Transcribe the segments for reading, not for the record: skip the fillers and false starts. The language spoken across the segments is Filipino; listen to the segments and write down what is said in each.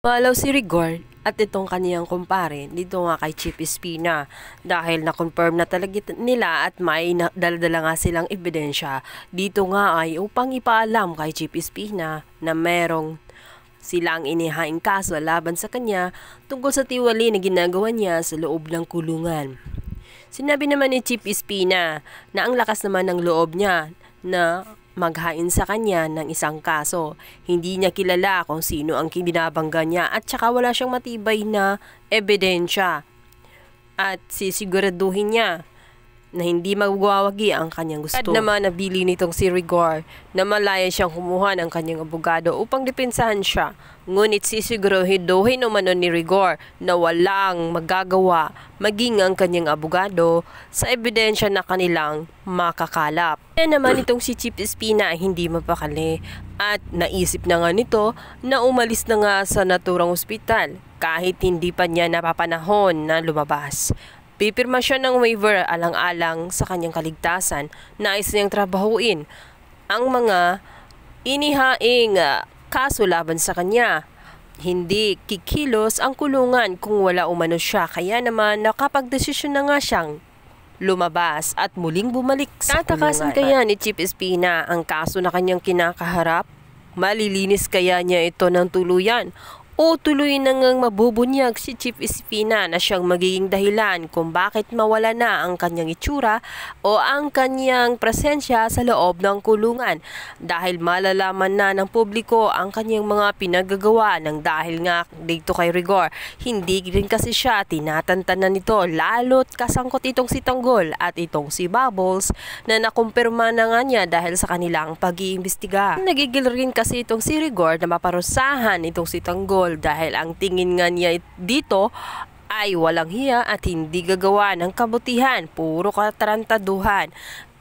Palaw si Rigor at itong kaniyang kumpare dito nga kay Chief Espina dahil na-confirm na talaga nila at may dala-dala nga silang ebidensya dito nga ay upang ipaalam kay Chief Espina na merong silang inihaing kaso laban sa kanya tungkol sa tiwali na ginagawa niya sa loob ng kulungan. Sinabi naman ni Chief Espina na ang lakas naman ng loob niya na maghain sa kanya ng isang kaso. Hindi niya kilala kung sino ang binabangga niya at saka wala siyang matibay na ebidensya. At sisiguraduhin niya na hindi magwawagi ang kanyang gusto. At naman nabili nitong si Rigor na malaya siyang kumuha ng kanyang abogado upang depensahan siya. Ngunit sisiguraduhin umano ni Rigor na walang magagawa maging ang kanyang abogado sa ebidensya na kanilang makakalap. Kaya naman itong si Chief Espina ay hindi mapakali at naisip na nga nito na umalis na nga sa naturang ospital kahit hindi pa niya napapanahon na lumabas. Pipirma siya ng waiver alang-alang sa kanyang kaligtasan. Nais niyang trabahuin ang mga inihaing kaso laban sa kanya. Hindi kikilos ang kulungan kung wala umano siya. Kaya naman nakapagdesisyon na nga siyang lumabas at muling bumalik sa kulungan. Tatakasan kaya ni Chief Espina ang kaso na kanyang kinakaharap? Malilinis kaya niya ito ng tuluyan? O tuloy na ngang mabubunyag si Chief Espina na siyang magiging dahilan kung bakit mawala na ang kanyang itsura o ang kanyang presensya sa loob ng kulungan dahil malalaman na ng publiko ang kanyang mga pinagagawa ng dahil nga dito kay Rigor. Hindi rin kasi siya tinatantanan nito lalo't kasangkot itong si Tanggol at itong si Bubbles na nakumpirma na nga niya dahil sa kanilang pag-iimbestiga. Nagigil rin kasi itong si Rigor na maparusahan itong si Tanggol dahil ang tingin nga niya dito ay walang hiya at hindi gagawa ng kabutihan, puro katarantaduhan.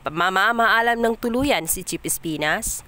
Mamamaalam ng tuluyan si Chief Espinas.